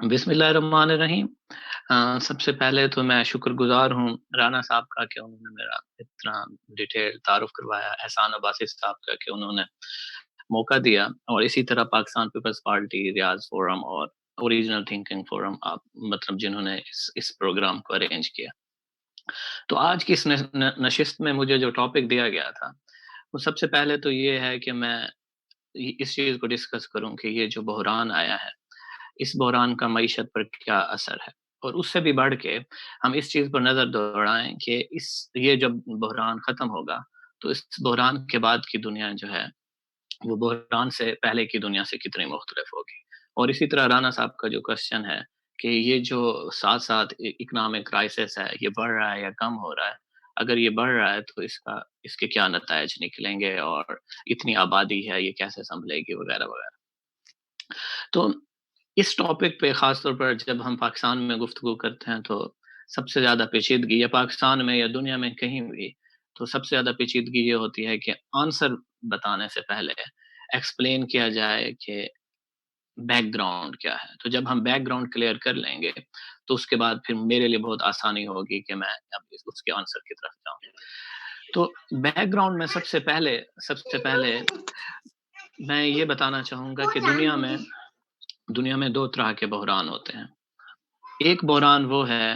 بسم اللہ الرحمن الرحیم۔ سب سے پہلے تو میں شکر گزار ہوں رانا صاحب کا کہ انہوں نے میرا اتنا ڈیٹیل تعارف کروایا، احسان عباسی صاحب کا کہ انہوں نے موقع دیا، اور اسی طرح پاکستان پیپلز پارٹی، ریاض فورم اور اوریجنل تھنکنگ فورم، آپ مطلب جنہوں نے اس پروگرام کو ارینج کیا۔ تو آج کی اس نشست میں مجھے جو ٹاپک دیا گیا تھا، وہ سب سے پہلے تو یہ ہے کہ میں اس چیز کو ڈسکس کروں کہ یہ جو بحران آیا ہے، اس بحران کا معیشت پر کیا اثر ہے، اور اس سے بھی بڑھ کے ہم اس چیز پر نظر دوڑائیں کہ یہ جب بحران ختم ہوگا تو اس بحران کے بعد کی دنیا جو ہے وہ بحران سے پہلے کی دنیا سے کتنی مختلف ہوگی۔ اور اسی طرح رانا صاحب کا جو کوشچن ہے کہ یہ جو ساتھ ساتھ اکنامک کرائسس ہے، یہ بڑھ رہا ہے یا کم ہو رہا ہے؟ اگر یہ بڑھ رہا ہے تو اس کے کیا نتائج نکلیں گے، اور اتنی آبادی ہے یہ کیسے سنبھلے گی، وغیرہ وغیرہ۔ تو اس ٹاپک پہ خاص طور پر جب ہم پاکستان میں گفتگو کرتے ہیں تو سب سے زیادہ پیچیدگی، یا پاکستان میں یا دنیا میں کہیں بھی، تو سب سے زیادہ پیچیدگی یہ ہوتی ہے کہ آنسر بتانے سے پہلے ایکسپلین کیا جائے کہ بیک گراؤنڈ کیا ہے۔ تو جب ہم بیک گراؤنڈ کلیئر کر لیں گے تو اس کے بعد پھر میرے لیے بہت آسانی ہوگی کہ میں اب اس کے آنسر کی طرف جاؤں۔ تو بیک گراؤنڈ میں سب سے پہلے میں یہ بتانا چاہوں گا کہ دنیا میں دو طرح کے بحران ہوتے ہیں۔ ایک بحران وہ ہے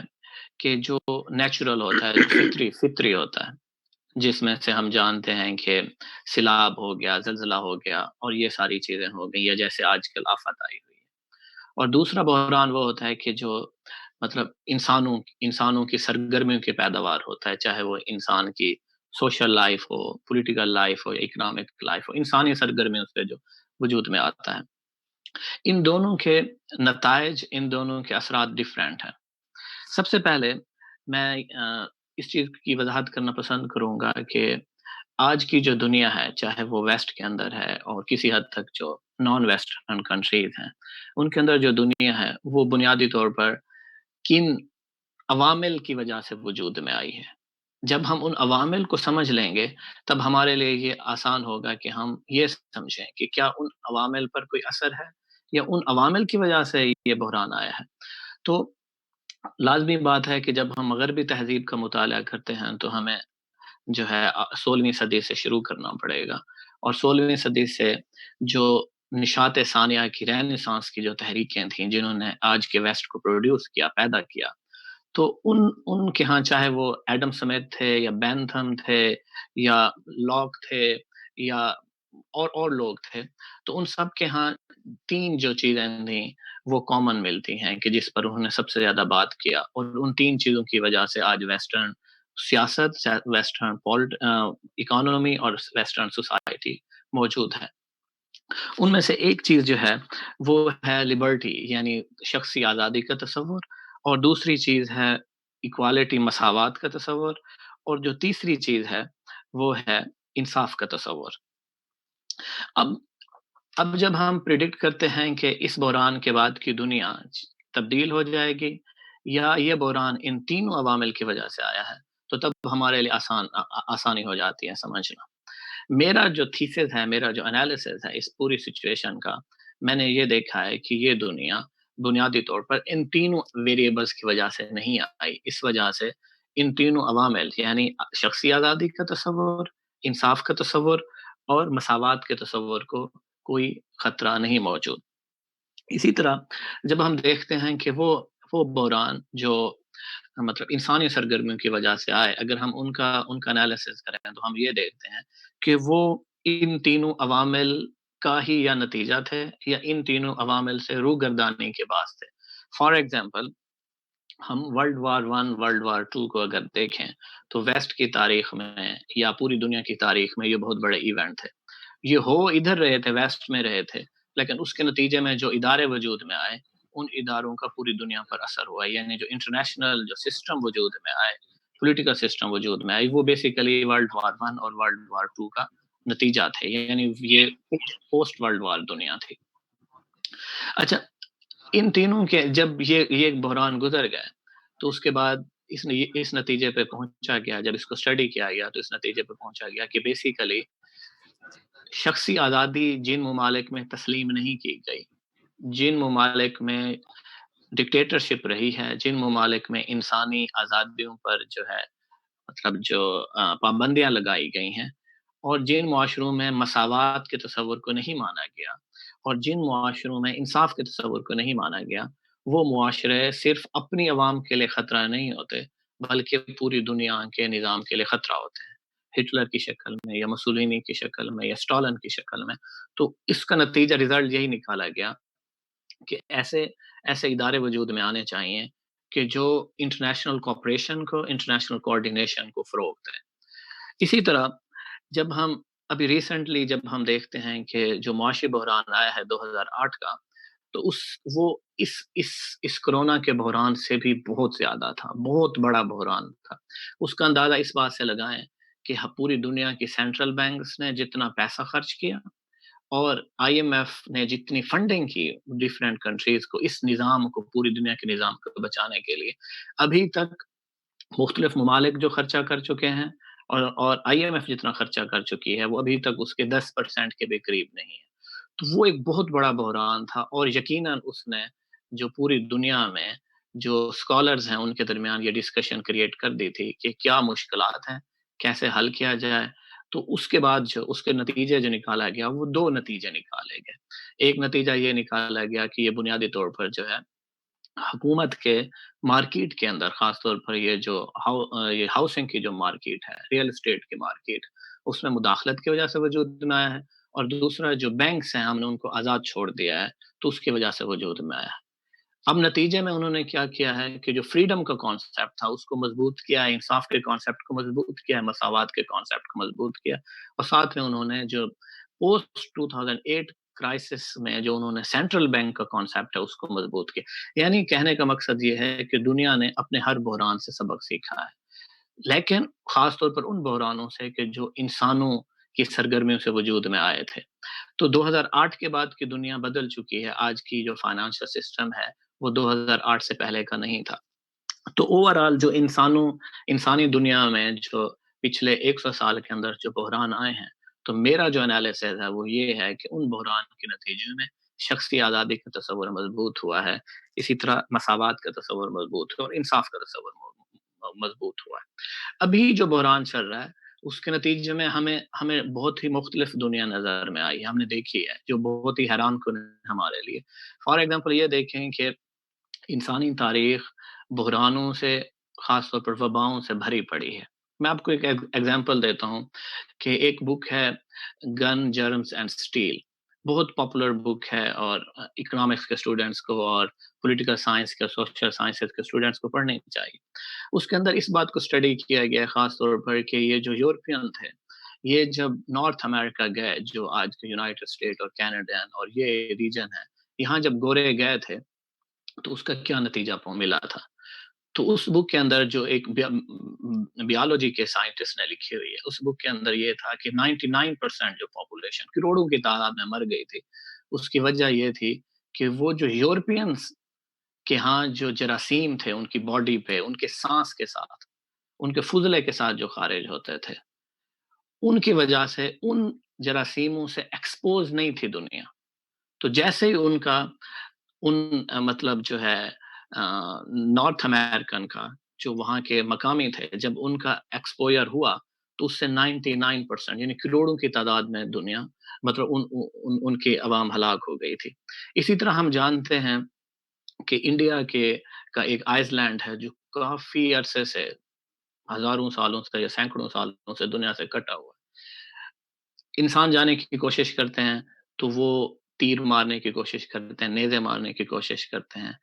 کہ جو نیچرل ہوتا ہے، جو فطری ہوتا ہے، جس میں سے ہم جانتے ہیں کہ سیلاب ہو گیا، زلزلہ ہو گیا، اور یہ ساری چیزیں ہو گئی، یا جیسے آج کل آفت آئی ہوئی ہے۔ اور دوسرا بحران وہ ہوتا ہے کہ جو مطلب انسانوں کی سرگرمیوں کی پیداوار ہوتا ہے، چاہے وہ انسان کی سوشل لائف ہو، پولیٹیکل لائف ہو، اکنامک لائف ہو، انسانی سرگرمیوں سے جو وجود میں آتا ہے۔ ان دونوں کے نتائج، ان دونوں کے اثرات ڈفرینٹ ہیں۔ سب سے پہلے میں اس چیز کی وضاحت کرنا پسند کروں گا کہ آج کی جو دنیا ہے، چاہے وہ ویسٹ کے اندر ہے اور کسی حد تک جو نان ویسٹرن کنٹریز ہیں، ان کے اندر جو دنیا ہے وہ بنیادی طور پر کن عوامل کی وجہ سے وجود میں آئی ہے۔ جب ہم ان عوامل کو سمجھ لیں گے تب ہمارے لیے یہ آسان ہوگا کہ ہم یہ سمجھیں کہ کیا ان عوامل پر کوئی اثر ہے، یا ان عوامل کی وجہ سے یہ بحران آیا ہے۔ تو لازمی بات ہے کہ جب ہم مغربی تہذیب کا مطالعہ کرتے ہیں تو ہمیں جو ہے 16ویں صدی سے شروع کرنا پڑے گا، اور 16ویں صدی سے جو نشاط ثانیہ کی، رینیسانس کی جو تحریکیں تھیں، جنہوں نے آج کے ویسٹ کو پروڈیوس کیا، پیدا کیا، تو ان کے ہاں چاہے وہ ایڈم سمتھ تھے، یا بینتھم تھے، یا لاک تھے، یا اور لوگ تھے، تو ان سب کے ہاں تین جو چیزیں تھیں وہ کامن ملتی ہیں کہ جس پر انہوں نے سب سے زیادہ بات کیا، اور ان تین چیزوں کی وجہ سے آج ویسٹرن سیاست، ویسٹرن اکانومی اور ویسٹرن سوسائٹی موجود ہے۔ ان میں سے ایک چیز جو ہے وہ ہے لبرٹی، یعنی شخصی آزادی کا تصور، اور دوسری چیز ہے ایکوالٹی، مساوات کا تصور، اور جو تیسری چیز ہے وہ ہے انصاف کا تصور۔ اب اب جب ہم پریڈکٹ کرتے ہیں کہ اس بحران کے بعد کی دنیا تبدیل ہو جائے گی، یا یہ بحران ان تینوں عوامل کی وجہ سے آیا ہے، تو تب ہمارے لیے آسانی ہو جاتی ہے سمجھنا۔ میرا جو تھیسس ہے، میرا جو انالیسس ہے اس پوری سچویشن کا، میں نے یہ دیکھا ہے کہ یہ دنیا بنیادی طور پر ان تینوں ویریبلز کی وجہ سے نہیں آئی۔ اس وجہ سے ان تینوں عوامل، یعنی شخصی آزادی کا تصور، انصاف کا تصور اور مساوات کے تصور کو کوئی خطرہ نہیں موجود۔ اسی طرح جب ہم دیکھتے ہیں کہ وہ بحران جو مطلب انسانی سرگرمیوں کی وجہ سے آئے، اگر ہم ان کا انالیسس کریں تو ہم یہ دیکھتے ہیں کہ وہ ان تینوں عوامل کا ہی یا نتیجہ تھے، یا ان تینوں عوامل سے روگردانی کے باعث تھے۔ فار ایگزامپل، ہم ورلڈ وار 1، ورلڈ وار 2 کو اگر دیکھیں تو ویسٹ کی تاریخ میں یا پوری دنیا کی تاریخ میں یہ بہت بڑے ایونٹ تھے۔ یہ ہو ادھر رہے تھے، ویسٹ میں رہے تھے، لیکن اس کے نتیجے میں جو ادارے وجود میں آئے، ان اداروں کا پوری دنیا پر اثر ہوا، یعنی جو انٹرنیشنل جو سسٹم وجود میں آئے، پولیٹیکل سسٹم وجود میں آئی، وہ بیسیکلی ورلڈ وار 1 اور ورلڈ وار 2 کا نتیجہ تھے، یعنی یہ پوسٹ ورلڈ وار دنیا تھی۔ اچھا، ان تینوں کے جب یہ بحران گزر گئے تو اس کے بعد اس نتیجے پہ پہنچا گیا، جب اس کو اسٹڈی کیا گیا تو اس نتیجے پہ پہنچا گیا کہ بیسیکلی شخصی آزادی جن ممالک میں تسلیم نہیں کی گئی، جن ممالک میں ڈکٹیٹرشپ رہی ہے، جن ممالک میں انسانی آزادیوں پر جو ہے مطلب جو پابندیاں لگائی گئی ہیں، اور جن معاشروں میں مساوات کے تصور کو نہیں مانا گیا، اور جن معاشروں میں انصاف کے تصور کو نہیں مانا گیا، وہ معاشرے صرف اپنی عوام کے لیے خطرہ نہیں ہوتے، بلکہ پوری دنیا کے نظام کے لیے خطرہ ہوتے ہیں، ہٹلر کی شکل میں یا مسولینی کی شکل میں یا اسٹالن کی شکل میں۔ تو اس کا نتیجہ رزلٹ یہی نکالا گیا کہ ایسے ایسے ادارے وجود میں آنے چاہیے کہ جو انٹرنیشنل کوآپریشن کو، انٹرنیشنل کوآرڈینیشن کو فروغ دیں۔ اسی طرح جب ہم ابھی ریسنٹلی جب ہم دیکھتے ہیں کہ جو معاشی بحران آیا ہے 2008 کا، تو وہ اس اس اس کرونا کے بحران سے بھی بہت زیادہ تھا، بہت بڑا بحران تھا۔ اس کا اندازہ اس بات سے لگائیں کہ پوری دنیا کی سینٹرل بینکس نے جتنا پیسہ خرچ کیا، اور آئی ایم ایف نے جتنی فنڈنگ کی ڈفرینٹ کنٹریز کو، اس نظام کو، پوری دنیا کے نظام کو بچانے کے لیے، ابھی تک مختلف ممالک جو خرچہ کر چکے ہیں، اور آئی ایم ایف جتنا خرچہ کر چکی ہے، وہ ابھی تک اس کے 10% کے بھی قریب نہیں ہے۔ تو وہ ایک بہت بڑا بحران تھا، اور یقیناً اس نے جو پوری دنیا میں جو اسکالرز ہیں ان کے درمیان یہ ڈسکشن کریٹ کر دی تھی کہ کیا مشکلات ہیں، کیسے حل کیا جائے۔ تو اس کے بعد جو اس کے نتیجے جو نکالا گیا، وہ دو نتیجے نکالے گئے۔ ایک نتیجہ یہ نکالا گیا کہ یہ بنیادی طور پر جو ہے حکومت کے مارکیٹ کے اندر، خاص طور پر یہ ہاؤسنگ کی جو مارکیٹ ہے، ریئل اسٹیٹ کی مارکیٹ، اس میں مداخلت کی وجہ سے وجود میں آیا ہے، اور دوسرا جو بینکس ہیں، ہم نے ان کو آزاد چھوڑ دیا ہے، تو اس کی وجہ سے وجود میں آیا ہے۔ اب نتیجے میں انہوں نے کیا کیا ہے کہ جو فریڈم کا کانسیپٹ تھا اس کو مضبوط کیا ہے، انصاف کے کانسیپٹ کو مضبوط کیا ہے، مساوات کے کانسیپٹ کو مضبوط کیا، اور ساتھ میں انہوں نے جو پوسٹ 2008 کرائسس میں جو انہوں نے سینٹرل بینک کا کانسیپٹ ہے اس کو مضبوط کیا۔ یعنی کہنے کا مقصد یہ ہے کہ دنیا نے اپنے ہر بحران سے سبق سیکھا ہے، لیکن خاص طور پر ان بحرانوں سے کہ جو انسانوں کی سرگرمیوں سے وجود میں آئے تھے۔ تو 2008 کے بعد کی دنیا بدل چکی ہے، آج کی جو فائنانشل سسٹم ہے وہ 2008 سے پہلے کا نہیں تھا۔ تو اوورآل جو انسانی دنیا میں جو پچھلے 100 سال کے اندر جو بحران آئے ہیں، تو میرا جو انالیسس ہے وہ یہ ہے کہ ان بحران کے نتیجے میں شخصی آزادی کا تصور مضبوط ہوا ہے، اسی طرح مساوات کا تصور مضبوط ہوا، اور انصاف کا تصور مضبوط ہوا ہے۔ ابھی جو بحران چل رہا ہے اس کے نتیجے میں ہمیں بہت ہی مختلف دنیا نظر میں آئی ہے، ہم نے دیکھی ہے، جو بہت ہی حیران کن ہے ہمارے لیے۔ فار ایگزامپل یہ دیکھیں کہ انسانی تاریخ بحرانوں سے، خاص طور پر وباؤں سے بھری پڑی ہے۔ میں آپ کو ایک ایگزامپل دیتا ہوں کہ ایک بک ہے گن جرمز اینڈ اسٹیل، بہت پاپولر بک ہے، اور اکنامکس کے اسٹوڈنٹس کو اور پولیٹیکل سائنس کے، سوشل سائنسز کے اسٹوڈنٹس کو پڑھنی چاہیے۔ اس کے اندر اس بات کو اسٹڈی کیا گیا ہے خاص طور پر کہ یہ جو یورپین تھے، یہ جب نارتھ امریکہ گئے، جو آج کے یونائٹڈ اسٹیٹ اور کینیڈا اور یہ ریجن ہے، یہاں جب گورے گئے تھے تو اس کا کیا نتیجہ ملا تھا۔ تو اس بک کے اندر جو ایک بیالوجی کے سائنٹسٹ نے لکھی ہوئی ہے، اس بک کے اندر یہ تھا کہ 99% جو پاپولیشن کروڑوں کی تعداد میں مر گئی تھی، اس کی وجہ یہ تھی کہ وہ جو یورپینز کے ہاں جو جراثیم تھے ان کی باڈی پہ، ان کے سانس کے ساتھ، ان کے فضلے کے ساتھ جو خارج ہوتے تھے، ان کی وجہ سے ان جراثیموں سے ایکسپوز نہیں تھی دنیا۔ تو جیسے ہی ان کا مطلب جو ہے نارتھ امریکن کا جو وہاں کے مقامی تھے، جب ان کا ایکسپوئر ہوا تو اس سے 99% یعنی کروڑوں کی تعداد میں دنیا مطلب ان کی عوام ہلاک ہو گئی تھی۔ اسی طرح ہم جانتے ہیں کہ انڈیا کا ایک آئس لینڈ ہے جو کافی عرصے سے، ہزاروں سالوں سے یا سینکڑوں سالوں سے دنیا سے کٹا ہوا ہے۔ انسان جانے کی کوشش کرتے ہیں تو وہ تیر مارنے کی کوشش کرتے ہیں، نیزے مارنے کی کوشش کرتے ہیں۔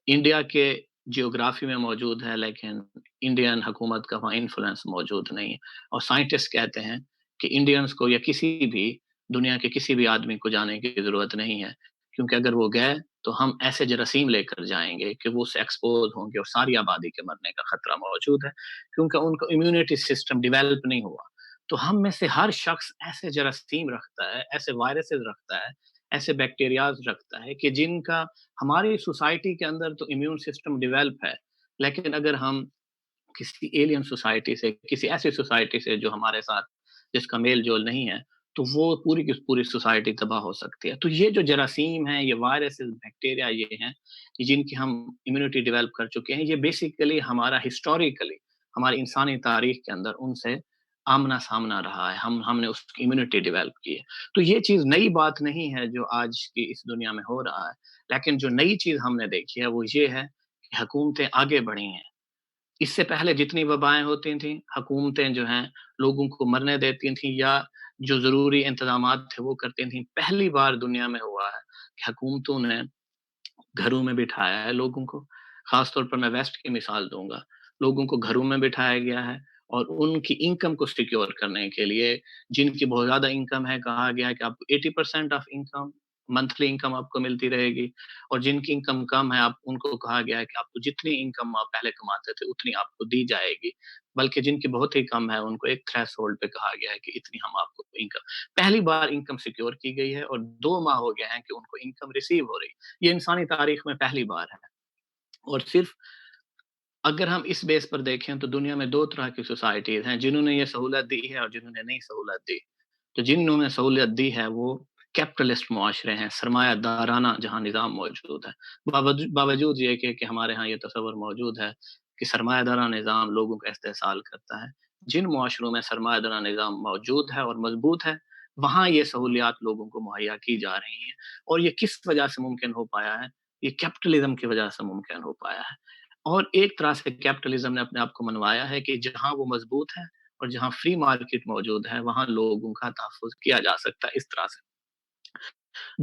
انڈیا کے جیوگرافی میں موجود ہے، لیکن انڈین حکومت کا وہاں انفلوئنس موجود نہیں ہے، اور سائنٹسٹ کہتے ہیں کہ انڈینز کو یا کسی بھی دنیا کے کسی بھی آدمی کو جانے کی ضرورت نہیں ہے، کیونکہ اگر وہ گئے تو ہم ایسے جراثیم لے کر جائیں گے کہ وہ اس سے ایکسپوز ہوں گے، اور ساری آبادی کے مرنے کا خطرہ موجود ہے، کیونکہ ان کا امیونٹی سسٹم ڈیولپ نہیں ہوا۔ تو ہم میں سے ہر شخص ایسے جراثیم رکھتا ہے، ایسے وائرسز رکھتا ہے، ایسے بیکٹیریاز رکھتا ہے کہ جن کا ہماری سوسائٹی کے اندر تو امیون سسٹم ڈیولپ ہے، لیکن اگر ہم کسی ایلین سوسائٹی سے، کسی ایسی سوسائٹی سے جو ہمارے ساتھ جس کا میل جول نہیں ہے، تو وہ پوری کی پوری سوسائٹی تباہ ہو سکتی ہے۔ تو یہ جو جراثیم ہیں، یہ وائرسز، بیکٹیریا یہ ہیں، کہ جن کی ہم امیونٹی ڈیولپ کر چکے ہیں، یہ بیسیکلی ہمارا ہسٹوریکلی ہماری انسانی تاریخ کے اندر ان سے آمنا-سامنا رہا ہے، ہم نے اس کی امیونٹی ڈیولپ کی ہے۔ تو یہ چیز نئی بات نہیں ہے جو آج کی اس دنیا میں ہو رہا ہے، لیکن جو نئی چیز ہم نے دیکھی ہے وہ یہ ہے کہ حکومتیں آگے بڑھی ہیں۔ اس سے پہلے جتنی وبائیں ہوتی تھیں، حکومتیں جو ہیں لوگوں کو مرنے دیتی تھیں یا جو ضروری انتظامات تھے وہ کرتی تھیں۔ پہلی بار دنیا میں ہوا ہے کہ حکومتوں نے گھروں میں بٹھایا ہے لوگوں کو، خاص طور پر میں ویسٹ کی مثال دوں گا، لوگوں کو گھروں میں بٹھایا گیا ہے اور ان کی انکم کو سیکیور کرنے کے لیے، جن کی بہت زیادہ انکم ہے، کہا گیا ہے کہ آپ کو 80% آف انکم منتھلی انکم آپ کو ملتی رہے گی، اور جن کی انکم کم ہے آپ ان کو کہا گیا ہے کہ آپ کو جتنی انکم آپ پہلے کماتے تھے اتنی آپ کو دی جائے گی، بلکہ جن کی بہت ہی کم ہے ان کو ایک تھریش ہولڈ پہ کہا گیا ہے کہ اتنی ہم آپ کو انکم، پہلی بار انکم سیکیور کی گئی ہے اور 2 ماہ ہو گئے ہیں کہ ان کو انکم ریسیو ہو رہی ہے۔ یہ انسانی تاریخ میں پہلی بار ہے، اور صرف اگر ہم اس بیس پر دیکھیں تو دنیا میں 2 طرح کی سوسائٹیز ہیں جنہوں نے یہ سہولت دی ہے اور جنہوں نے نہیں سہولت دی۔ تو جنہوں نے سہولت دی ہے وہ کیپٹلسٹ معاشرے ہیں، سرمایہ دارانہ جہاں نظام موجود ہے۔ باوجود یہ کہ ہمارے ہاں یہ تصور موجود ہے کہ سرمایہ دارانہ نظام لوگوں کا استحصال کرتا ہے۔ جن معاشروں میں سرمایہ دارانہ نظام موجود ہے اور مضبوط ہے، وہاں یہ سہولیات لوگوں کو مہیا کی جا رہی ہیں، اور یہ کس وجہ سے ممکن ہو پایا ہے؟ یہ کیپٹلزم کی وجہ سے ممکن ہو پایا ہے۔ اور ایک طرح سے کیپٹلزم نے اپنے آپ کو منوایا ہے کہ جہاں وہ مضبوط ہے اور جہاں فری مارکیٹ موجود ہے وہاں لوگوں کا تحفظ کیا جا سکتا ہے اس طرح سے۔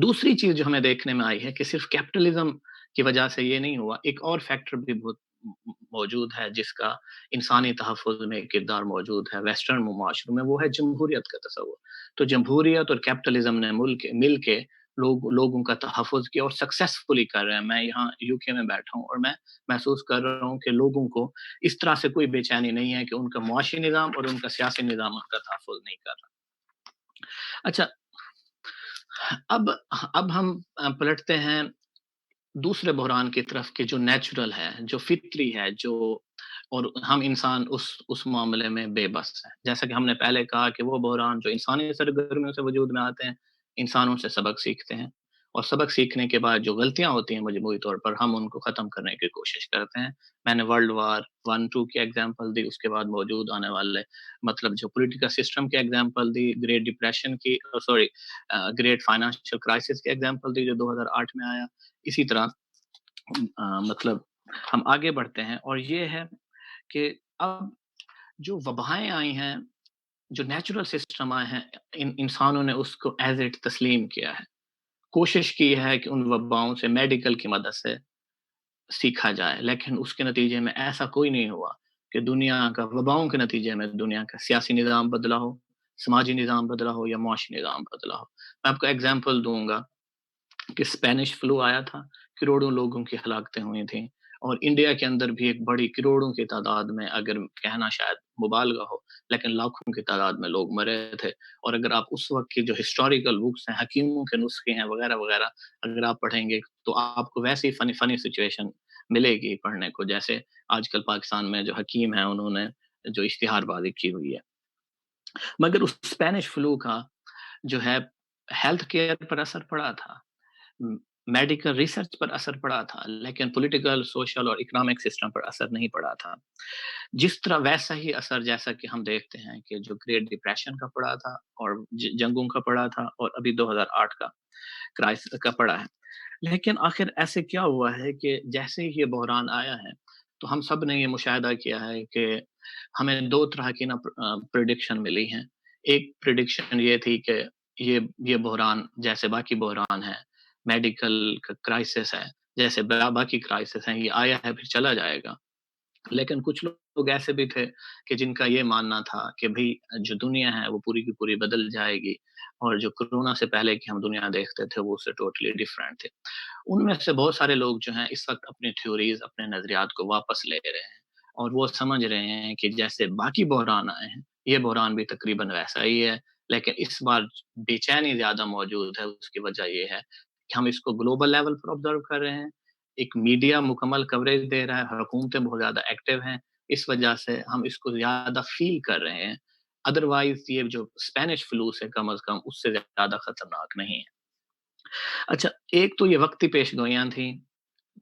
دوسری چیز جو ہمیں دیکھنے میں آئی ہے کہ صرف کیپٹلزم کی وجہ سے یہ نہیں ہوا، ایک اور فیکٹر بھی بہت موجود ہے جس کا انسانی تحفظ میں کردار موجود ہے ویسٹرن معاشروں میں، وہ ہے جمہوریت کا تصور۔ تو جمہوریت اور کیپٹلزم نے مل کے لوگوں کا تحفظ کیا اور سکسیسفلی کر رہے ہیں۔ میں یہاں یو کے میں بیٹھا ہوں اور میں محسوس کر رہا ہوں کہ لوگوں کو اس طرح سے کوئی بے چینی نہیں ہے کہ ان کا معاشی نظام اور ان کا سیاسی نظام ان کا تحفظ نہیں کر رہا۔ اچھا، اب اب ہم پلٹتے ہیں دوسرے بحران کی طرف کہ جو نیچرل ہے، جو فطری ہے، جو اور ہم انسان اس معاملے میں بے بس ہیں۔ جیسا کہ ہم نے پہلے کہا کہ وہ بحران جو انسانی سرگرمیوں سے وجود میں آتے ہیں، انسانوں سے سبق سیکھتے ہیں، اور سبق سیکھنے کے بعد جو غلطیاں ہوتی ہیں مجموعی طور پر ہم ان کو ختم کرنے کی کوشش کرتے ہیں۔ میں نے ورلڈ وار 1-2 کی ایگزامپل دی، اس کے بعد موجود آنے والے مطلب جو پولیٹیکل سسٹم کی ایگزامپل دی، گریٹ ڈپریشن کی سوری گریٹ فائنانشل کرائسس کی ایگزامپل دی جو 2008 میں آیا۔ اسی طرح مطلب ہم آگے بڑھتے ہیں، اور یہ ہے کہ اب جو وبائیں آئی ہیں، جو نیچرل سسٹم آئے ہیں، انسانوں نے اس کو ایز اٹ تسلیم کیا ہے، کوشش کی ہے کہ ان وباؤں سے میڈیکل کی مدد سے سیکھا جائے، لیکن اس کے نتیجے میں ایسا کوئی نہیں ہوا کہ دنیا کا وباؤں کے نتیجے میں دنیا کا سیاسی نظام بدلا ہو، سماجی نظام بدلا ہو یا معاشی نظام بدلا ہو۔ میں آپ کو ایگزامپل دوں گا کہ اسپینش فلو آیا تھا، کروڑوں لوگوں کی ہلاکتیں ہوئی تھیں، اور انڈیا کے اندر بھی ایک بڑی کروڑوں کی تعداد میں، اگر کہنا شاید مبالغہ ہو لیکن لاکھوں کی تعداد میں لوگ مرے تھے۔ اور اگر آپ اس وقت کی جو ہسٹوریکل بکس ہیں، حکیموں کے نسخے ہیں وغیرہ وغیرہ اگر آپ پڑھیں گے تو آپ کو ویسی فنی سچویشن ملے گی پڑھنے کو، جیسے آج کل پاکستان میں جو حکیم ہیں انہوں نے جو اشتہار بازی کی ہوئی ہے۔ مگر اس اسپینش فلو کا جو ہے ہیلتھ کیئر پر اثر پڑا تھا، میڈیکل ریسرچ پر اثر پڑا تھا، لیکن پولیٹیکل، سوشل اور اکنامک سسٹم پر اثر نہیں پڑا تھا۔ جس طرح ویسا ہی اثر جیسا کہ ہم دیکھتے ہیں کہ جو گریٹ ڈپریشن کا پڑا تھا اور جنگوں کا پڑا تھا، اور ابھی 2008 کا کرائسس کا پڑا ہے۔ لیکن آخر ایسے کیا ہوا ہے کہ جیسے ہی یہ بحران آیا ہے تو ہم سب نے یہ مشاہدہ کیا ہے کہ ہمیں 2 طرح کی پریڈکشن ملی ہیں۔ ایک پریڈکشن یہ تھی کہ یہ بحران جیسے باقی بحران ہے، میڈیکل کرائسس ہے، جیسے باقی کرائسس ہیں، یہ آیا ہے پھر چلا جائے گا۔ لیکن کچھ لوگ ایسے بھی تھے کہ جن کا یہ ماننا تھا کہ بھئی جو دنیا ہے وہ پوری کی پوری بدل جائے گی، اور جو کرونا سے پہلے کی ہم دنیا دیکھتے تھے وہ اس سے ٹوٹلی ڈیفرنٹ تھے۔ ان میں سے بہت سارے لوگ جو ہیں اس وقت اپنی تھیوریز، اپنے نظریات کو واپس لے رہے ہیں، اور وہ سمجھ رہے ہیں کہ جیسے باقی بحران آئے ہیں یہ بحران بھی تقریباً ویسا ہی ہے، لیکن اس بار بے چینی زیادہ موجود ہے۔ اس کی وجہ یہ ہے کہ ہم اس کو گلوبل لیول پر آبزرو کر رہے ہیں، ایک میڈیا مکمل کوریج دے رہا ہے، حکومتیں بہت زیادہ ایکٹیو ہیں، اس وجہ سے ہم اس کو زیادہ فیل کر رہے ہیں۔ ادروائز یہ جو اسپینش فلو سے کم از کم اس سے زیادہ خطرناک نہیں ہے۔ اچھا، ایک تو یہ وقتی پیش گوئیاں تھیں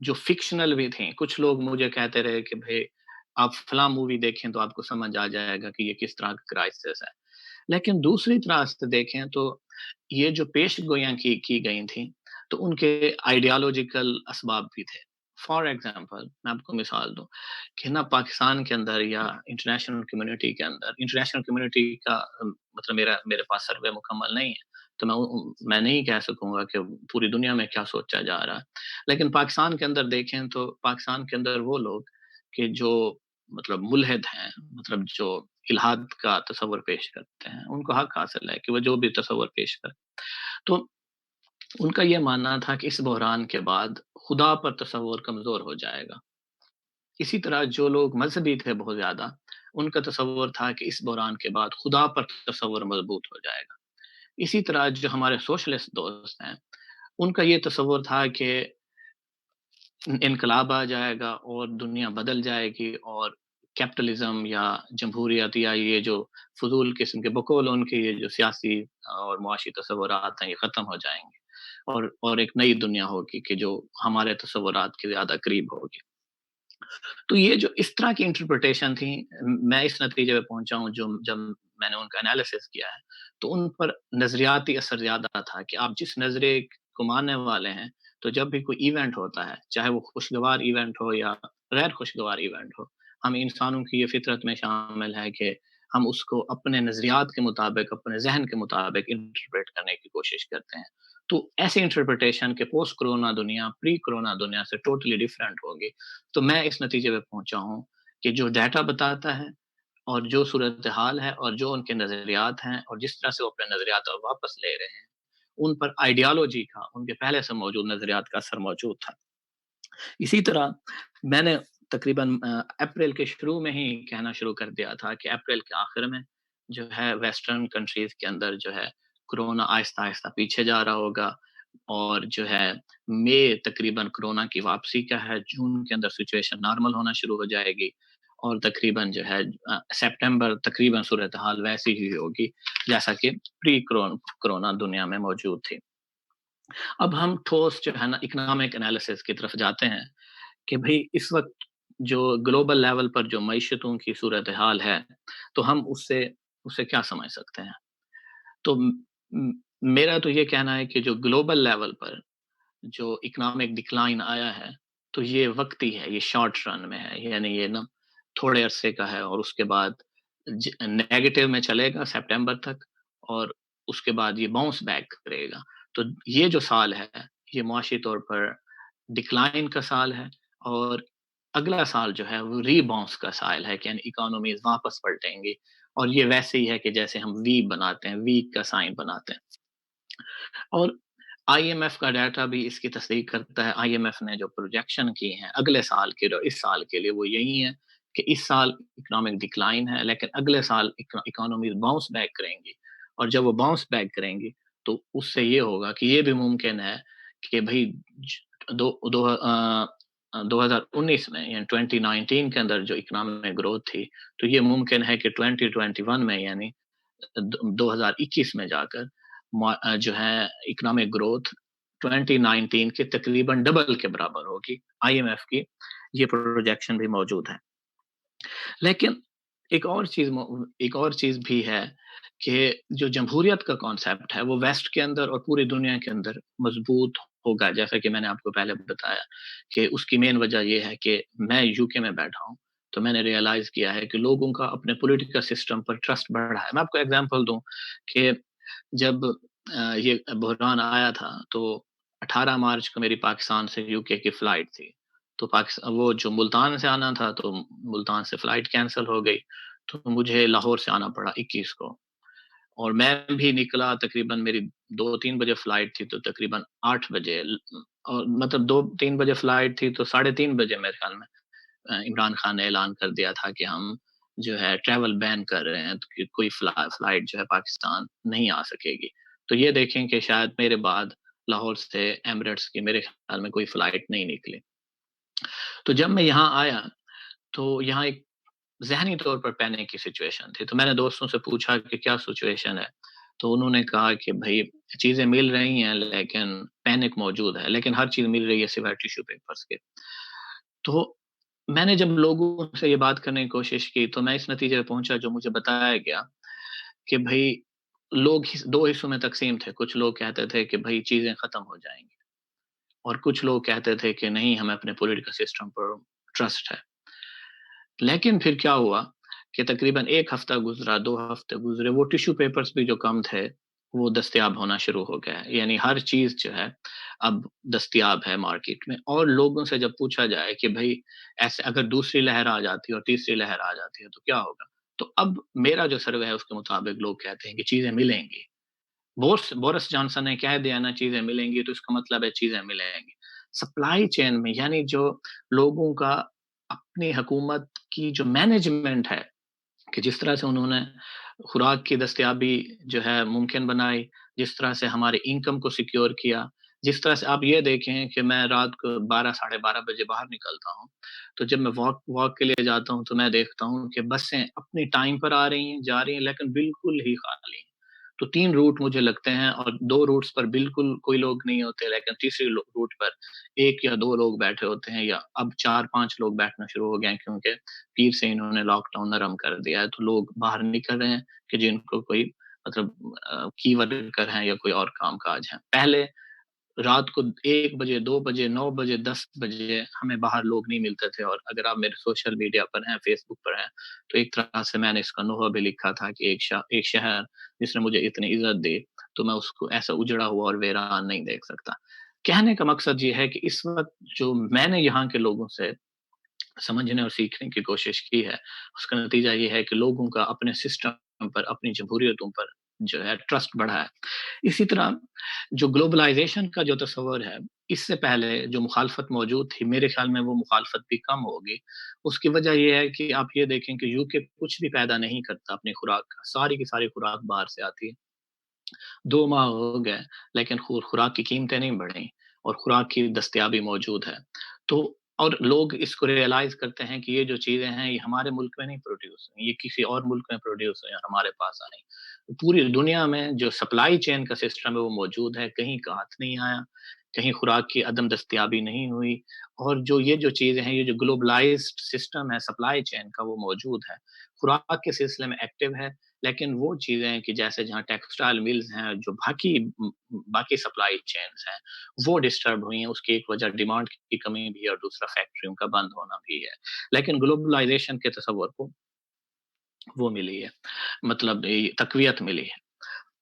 جو فکشنل بھی تھیں۔ کچھ لوگ مجھے کہتے رہے کہ بھئی آپ فلاں مووی دیکھیں تو آپ کو سمجھ آ جائے گا کہ یہ کس طرح کا کرائسس ہے۔ لیکن دوسری طرح سے دیکھیں تو یہ جو پیش گوئیاں کی گئی تھیں تو ان کے آئیڈیالوجیکل اسباب بھی تھے۔ فار ایگزامپل میں آپ کو مثال دوں کہ نا پاکستان کے اندر یا انٹرنیشنل کمیونٹی کا مطلب میرے پاس سروے مکمل نہیں ہے، تو میں نہیں کہہ سکوں گا کہ پوری دنیا میں کیا سوچا جا رہا ہے، لیکن پاکستان کے اندر دیکھیں تو پاکستان کے اندر وہ لوگ کہ جو مطلب ملحد ہیں، مطلب جو الحاد کا تصور پیش کرتے ہیں، ان کو حق حاصل ہے کہ وہ جو بھی تصور پیش کریں۔ تو ان کا یہ ماننا تھا کہ اس بحران کے بعد خدا پر تصور کمزور ہو جائے گا۔ اسی طرح جو لوگ مذہبی تھے بہت زیادہ، ان کا تصور تھا کہ اس بحران کے بعد خدا پر تصور مضبوط ہو جائے گا۔ اسی طرح جو ہمارے سوشلسٹ دوست ہیں، ان کا یہ تصور تھا کہ انقلاب آ جائے گا اور دنیا بدل جائے گی اور کیپٹلزم یا جمہوریت یا یہ جو فضول قسم کے بقول ان کے یہ جو سیاسی اور معاشی تصورات ہیں یہ ختم ہو جائیں گے اور ایک نئی دنیا ہوگی کہ جو ہمارے تصورات کے زیادہ قریب ہوگی۔ تو یہ جو اس طرح کی انٹرپریٹیشن تھی، میں اس نتیجے پہ پہنچا ہوں جو جب میں نے ان کا انالیسس کیا ہے تو ان پر نظریاتی اثر زیادہ تھا کہ آپ جس نظریے کو ماننے والے ہیں تو جب بھی کوئی ایونٹ ہوتا ہے چاہے وہ خوشگوار ایونٹ ہو یا غیر خوشگوار ایونٹ ہو، ہم انسانوں کی یہ فطرت میں شامل ہے کہ ہم اس کو اپنے نظریات کے مطابق اپنے ذہن کے مطابق انٹرپریٹ کرنے کی کوشش کرتے ہیں۔ تو ایسی انٹرپریٹیشن کے پوسٹ کرونا دنیا پری کرونا دنیا سے ٹوٹلی ڈیفرنٹ ہوگی۔ تو میں اس نتیجے پہ پہنچا ہوں کہ جو ڈیٹا بتاتا ہے اور جو صورتحال ہے اور جو ان کے نظریات ہیں اور جس طرح سے وہ اپنے نظریات واپس لے رہے ہیں، ان پر آئیڈیالوجی کا ان کے پہلے سے موجود نظریات کا اثر موجود تھا۔ اسی طرح میں نے تقریباً اپریل کے شروع میں ہی کہنا شروع کر دیا تھا کہ اپریل کے آخر میں جو ہے ویسٹرن کنٹریز کے اندر جو ہے کرونا آہستہ آہستہ پیچھے جا رہا ہوگا اور جو ہے مئی تقریباً کرونا کی واپسی کا ہے، جون کے اندر سچویشن نارمل ہونا شروع ہو جائے گی اور تقریباً جو ہے سپٹمبر تقریباً صورتحال ویسی ہی ہوگی جیسا کہ پری کرونا دنیا میں موجود تھی۔ اب ہم ٹھوس جو ہے نا اکنامک انالیسس کی طرف جاتے ہیں کہ بھئی اس وقت جو گلوبل لیول پر جو معیشتوں کی صورتحال ہے تو ہم اس سے کیا سمجھ سکتے ہیں؟ تو میرا تو یہ کہنا ہے کہ جو گلوبل لیول پر جو اکنامک ڈکلائن آیا ہے تو یہ وقتی ہے، یہ شارٹ رن میں ہے، یعنی یہ نا تھوڑے عرصے کا ہے اور اس کے بعد نیگیٹو میں چلے گا سپٹمبر تک اور اس کے بعد یہ باؤنس بیک کرے گا۔ تو یہ جو سال ہے یہ معاشی طور پر ڈکلائن کا سال ہے اور اگلا سال جو ہے وہ ری باؤنس کا سال ہے کہ یعنی اکانومیز واپس پلٹیں گی اور یہ ویسے ہی ہے کہ جیسے ہم وی بناتے ہیں، وی کا سائن بناتے ہیں۔ اور آئی ایم ایف کا ڈیٹا بھی اس کی تصدیق کرتا ہے۔ آئی ایم ایف نے جو پروجیکشن کی ہیں اگلے سال کے اور اس سال کے لیے وہ یہی ہے کہ اس سال اکنامک ڈکلائن ہے لیکن اگلے سال اکانومی باؤنس بیک کریں گی اور جب وہ باؤنس بیک کریں گی تو اس سے یہ ہوگا کہ یہ بھی ممکن ہے کہ بھئی دو ہزار انیس میں یعنی 2019 کے اندر جو اکنامک گروتھ تھی تو یہ ممکن ہے کہ 2021 میں یعنی 2021 میں جا کر جو ہے اکنامک گروتھ 2019 کے تقریباً ڈبل کے برابر ہوگی۔ آئی ایم ایف کی یہ پروجیکشن بھی موجود ہے۔ لیکن ایک اور چیز بھی ہے کہ جو جمہوریت کا کانسیپٹ ہے وہ ویسٹ کے اندر اور پوری دنیا کے اندر مضبوط ہوگا، جیسا کہ میں نے آپ کو پہلے بتایا کہ اس کی مین وجہ یہ ہے کہ میں یو کے میں بیٹھا ہوں تو میں نے ریئلائز کیا ہے کہ لوگوں کا اپنے پولیٹیکل سسٹم پر ٹرسٹ بڑھا ہے۔ میں آپ کو ایگزامپل دوں کہ جب یہ بحران آیا تھا تو 18 مارچ کو میری پاکستان سے یو کے کی فلائٹ تھی، تو وہ جو ملتان سے آنا تھا تو ملتان سے فلائٹ کینسل ہو گئی تو مجھے لاہور سے آنا پڑا 21 کو اور میں بھی نکلا تقریباً میری 2-3 بجے فلائٹ تھی تو تقریباً 8 بجے اور مطلب 2-3 بجے فلائٹ تھی تو 3:30 بجے میرے خیال میں عمران خان نے اعلان کر دیا تھا کہ ہم جو ہے ٹریول بین کر رہے ہیں تو کوئی فلائٹ جو ہے پاکستان نہیں آ سکے گی۔ تو یہ دیکھیں کہ شاید میرے بعد لاہور سے ایمریٹس کی میرے خیال میں کوئی فلائٹ نہیں نکلی۔ تو جب میں یہاں آیا تو یہاں ایک ذہنی طور پر پینک کی سچویشن تھی، تو میں نے دوستوں سے پوچھا کہ کیا سچویشن ہے؟ تو انہوں نے کہا کہ بھائی چیزیں مل رہی ہیں لیکن پینک موجود ہے، لیکن ہر چیز مل رہی ہے سوائے ٹیشو پیپرز کے۔ تو میں نے جب لوگوں سے یہ بات کرنے کی کوشش کی تو میں اس نتیجے پہ پہنچا جو مجھے بتایا گیا کہ بھائی لوگ 2 حصوں میں تقسیم تھے، کچھ لوگ کہتے تھے کہ بھائی چیزیں ختم ہو جائیں گی اور کچھ لوگ کہتے تھے کہ نہیں ہمیں اپنے پولیٹیکل سسٹم پر ٹرسٹ ہے۔ لیکن پھر کیا ہوا کہ تقریباً 1 ہفتہ گزرا، 2 ہفتے گزرے، وہ ٹیشو پیپرز بھی جو کم تھے، وہ دستیاب ہونا شروع ہو گیا ہے۔ یعنی ہر چیز جو ہے اب دستیاب ہے مارکیٹ میں، اور لوگوں سے جب پوچھا جائے کہ بھئی ایسے اگر دوسری لہر آ جاتی ہے اور تیسری لہر آ جاتی ہے تو کیا ہوگا؟ تو اب میرا جو سروے ہے اس کے مطابق لوگ کہتے ہیں کہ چیزیں ملیں گی۔ بورس جانسن نے کہہ دیا نا چیزیں ملیں گی تو اس کا مطلب ہے چیزیں ملیں گی۔ سپلائی چین میں یعنی جو لوگوں کا اپنی حکومت کی جو مینجمنٹ ہے کہ جس طرح سے انہوں نے خوراک کی دستیابی جو ہے ممکن بنائی، جس طرح سے ہمارے انکم کو سیکیور کیا، جس طرح سے آپ یہ دیکھیں کہ میں رات کو 12 ساڑھے 12 بجے باہر نکلتا ہوں، تو جب میں واک کے لیے جاتا ہوں تو میں دیکھتا ہوں کہ بسیں اپنی ٹائم پر آ رہی ہیں، جا رہی ہیں لیکن بالکل ہی خالی ہیں۔ تو 3 روٹ مجھے لگتے ہیں اور 2 روٹس پر بالکل کوئی لوگ نہیں ہوتے، لیکن تیسری روٹ پر 1 یا 2 لوگ بیٹھے ہوتے ہیں، یا اب 4-5 لوگ بیٹھنا شروع ہو گئے ہیں کیونکہ پیر سے انہوں نے لاک ڈاؤن نرم کر دیا ہے، تو لوگ باہر نکل رہے ہیں کہ جن کو کوئی مطلب کی ورکر ہیں یا کوئی اور کام کاج ہے۔ پہلے رات کو 1 بجے، 2 بجے، 9 بجے، 10 بجے ہمیں باہر لوگ نہیں ملتے تھے، اور اگر آپ میرے سوشل میڈیا پر ہیں، فیس بک پر ہیں، تو ایک طرح سے میں نے اس کا نوحہ بھی لکھا تھا کہ ایک شہر جس نے مجھے اتنی عزت دی، تو میں اس کو ایسا اجڑا ہوا اور ویران نہیں دیکھ سکتا۔ کہنے کا مقصد یہ ہے کہ اس وقت جو میں نے یہاں کے لوگوں سے سمجھنے اور سیکھنے کی کوشش کی ہے، اس کا نتیجہ یہ ہے کہ لوگوں کا اپنے سسٹم پر، اپنی جمہوریتوں پر جو ہے ٹرسٹ بڑھا ہے۔ اسی طرح جو گلوبلائزیشن کا جو تصور ہے، اس سے پہلے جو مخالفت موجود تھی، میرے خیال میں وہ مخالفت بھی کم ہوگی۔ اس کی وجہ یہ ہے کہ آپ یہ دیکھیں کہ یوکے کچھ بھی پیدا نہیں کرتا اپنی خوراک کا، ساری کی ساری خوراک باہر سے آتی ہے۔ 2 ماہ ہو گئے لیکن خوراک کی قیمتیں نہیں بڑھیں اور خوراک کی دستیابی موجود ہے۔ تو اور لوگ اس کو ریئلائز کرتے ہیں کہ یہ جو چیزیں ہیں یہ ہمارے ملک میں نہیں پروڈیوس ہوئی، یہ کسی اور ملک میں پروڈیوس ہوئی اور ہمارے پاس آئی۔ پوری دنیا میں جو سپلائی چین کا سسٹم ہے وہ موجود ہے، کہیں کا ہاتھ نہیں آیا، کہیں خوراک کی عدم دستیابی نہیں ہوئی، اور یہ جو چیزیں ہیں، یہ جو گلوبلائزڈ سسٹم ہے سپلائی چین کا وہ موجود ہے۔ خوراک کے سلسلے میں ایکٹیو ہے، لیکن وہ چیزیں کہ جیسے جہاں ٹیکسٹائل ملز ہیں، جو باقی سپلائی چینز ہیں، وہ ڈسٹرب ہوئی ہیں۔ اس کی ایک وجہ ڈیمانڈ کی کمی بھی ہے اور دوسرا فیکٹریوں کا بند ہونا بھی ہے۔ لیکن گلوبلائزیشن کے تصور کو وہ ملی ہے، مطلب تقویت ملی ہے۔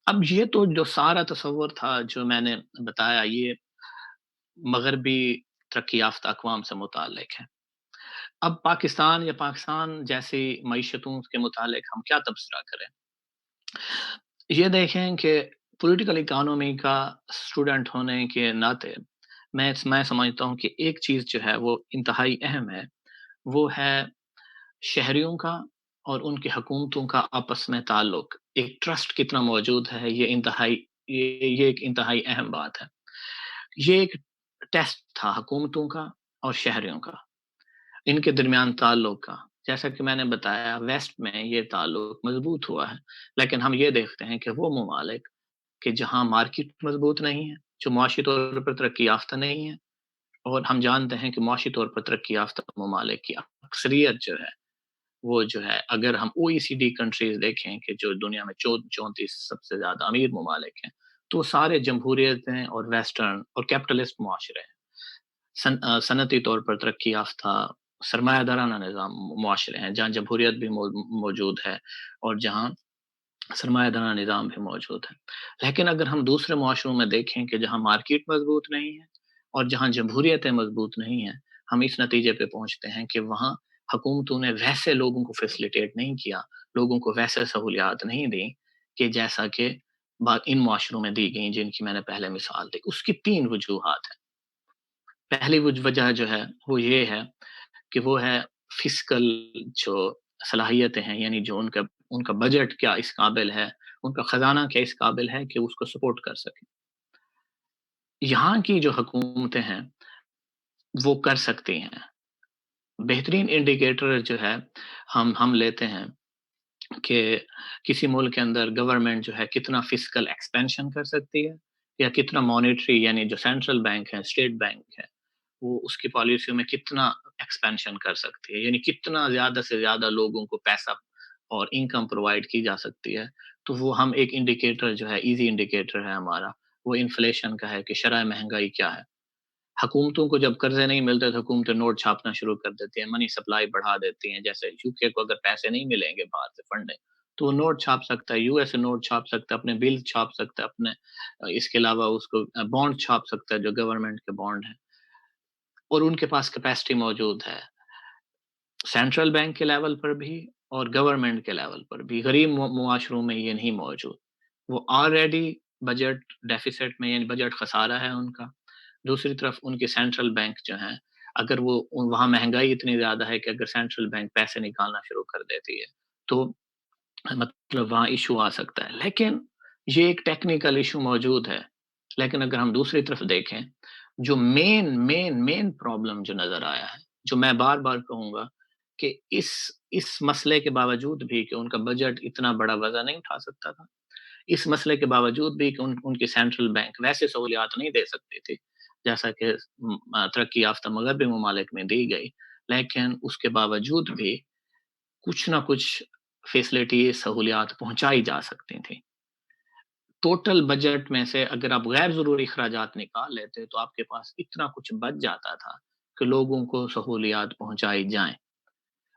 اب یہ تو جو سارا تصور تھا جو میں نے بتایا، یہ مغربی ترقی یافتہ اقوام سے متعلق ہے۔ اب پاکستان یا پاکستان جیسی معیشتوں کے متعلق ہم کیا تبصرہ کریں؟ یہ دیکھیں کہ پولیٹیکل اکانومی کا اسٹوڈنٹ ہونے کے ناطے میں سمجھتا ہوں کہ ایک چیز جو ہے وہ انتہائی اہم ہے، وہ ہے شہریوں کا اور ان کی حکومتوں کا آپس میں تعلق، ایک ٹرسٹ کتنا موجود ہے، یہ ایک انتہائی اہم بات ہے۔ یہ ایک ٹیسٹ تھا حکومتوں کا اور شہریوں کا، ان کے درمیان تعلق کا۔ جیسا کہ میں نے بتایا ویسٹ میں یہ تعلق مضبوط ہوا ہے، لیکن ہم یہ دیکھتے ہیں کہ وہ ممالک کہ جہاں مارکیٹ مضبوط نہیں ہے، جو معاشی طور پر ترقی یافتہ نہیں ہے، اور ہم جانتے ہیں کہ معاشی طور پر ترقی یافتہ ممالک کی اکثریت جو ہے وہ جو ہے، اگر ہم او ای سی ڈی کنٹریز دیکھیں کہ جو دنیا میں 34 سب سے زیادہ امیر ممالک ہیں، تو سارے جمہوریتیں اور ویسٹرن اور کیپٹلسٹ معاشرے ہیں۔ صنعتی طور پر ترقی یافتہ سرمایہ دارانہ نظام معاشرے ہیں جہاں جمہوریت بھی موجود ہے اور جہاں سرمایہ دارانہ نظام بھی موجود ہے۔ لیکن اگر ہم دوسرے معاشروں میں دیکھیں کہ جہاں مارکیٹ مضبوط نہیں ہے اور جہاں جمہوریتیں مضبوط نہیں ہیں، ہم اس نتیجے پہ پہنچتے ہیں کہ وہاں حکومتوں نے ویسے لوگوں کو فیسیلیٹیٹ نہیں کیا، لوگوں کو ویسے سہولیات نہیں دی کہ جیسا کہ ان معاشروں میں دی گئیں جن کی میں نے پہلے مثال دی۔ اس کی 3 وجوہات ہیں۔ پہلی وجہ جو ہے وہ یہ ہے کہ وہ ہے فسکل جو صلاحیتیں ہیں، یعنی جو ان کا بجٹ کیا اس قابل ہے، ان کا خزانہ کیا اس قابل ہے کہ اس کو سپورٹ کر سکے۔ یہاں کی جو حکومتیں ہیں وہ کر سکتی ہیں، بہترین انڈیکیٹر جو ہے ہم لیتے ہیں کہ کسی ملک کے اندر گورنمنٹ جو ہے کتنا فسکل ایکسپینشن کر سکتی ہے، یا کتنا مانیٹری یعنی جو سینٹرل بینک ہے، اسٹیٹ بینک ہے، وہ اس کی پالیسیوں میں کتنا ایکسپینشن کر سکتی ہے، یعنی کتنا زیادہ سے زیادہ لوگوں کو پیسہ اور انکم پرووائڈ کی جا سکتی ہے۔ تو وہ ہم ایک انڈیکیٹر جو ہے، ایزی انڈیکیٹر ہے ہمارا، وہ انفلیشن کا ہے کہ شرح مہنگائی کیا ہے۔ حکومتوں کو جب قرضے نہیں ملتے تو حکومتیں نوٹ چھاپنا شروع کر دیتی ہیں، منی سپلائی بڑھا دیتی ہیں۔ جیسے یوکے کو اگر پیسے نہیں ملیں گے باہر سے فنڈیں، تو وہ نوٹ چھاپ سکتا ہے، یو ایس اے نوٹ چھاپ سکتا ہے، اپنے بل چھاپ سکتا ہے، اپنے اس کے علاوہ اس کو بانڈ چھاپ سکتا ہے جو گورنمنٹ کے بانڈ ہیں، اور ان کے پاس کیپیسٹی موجود ہے سینٹرل بینک کے لیول پر بھی اور گورنمنٹ کے لیول پر بھی۔ غریب معاشروں میں یہ نہیں موجود، وہ آلریڈی بجٹ ڈیفیسٹ میں یعنی بجٹ خسارہ ہے ان کا۔ دوسری طرف ان کے سینٹرل بینک جو ہیں، اگر وہ وہاں مہنگائی اتنی زیادہ ہے کہ اگر سینٹرل بینک پیسے نکالنا شروع کر دیتی ہے تو مطلب وہاں ایشو آ سکتا ہے۔ لیکن یہ ایک ٹیکنیکل ایشو موجود ہے، لیکن اگر ہم دوسری طرف دیکھیں، جو مین پرابلم جو نظر آیا ہے، جو میں بار بار کہوں گا کہ اس مسئلے کے باوجود بھی کہ ان کا بجٹ اتنا بڑا وزن نہیں اٹھا سکتا تھا، اس مسئلے کے باوجود بھی کہ ان کی سینٹرل بینک ویسے سہولیات نہیں دے سکتی تھی جیسا کہ ترقی یافتہ مغربی ممالک میں دی گئی، لیکن اس کے باوجود بھی کچھ نہ کچھ فیسلٹی سہولیات پہنچائی جا سکتی تھیں۔ ٹوٹل بجٹ میں سے اگر آپ غیر ضروری اخراجات نکال لیتے تو آپ کے پاس اتنا کچھ بچ جاتا تھا کہ لوگوں کو سہولیات پہنچائی جائیں،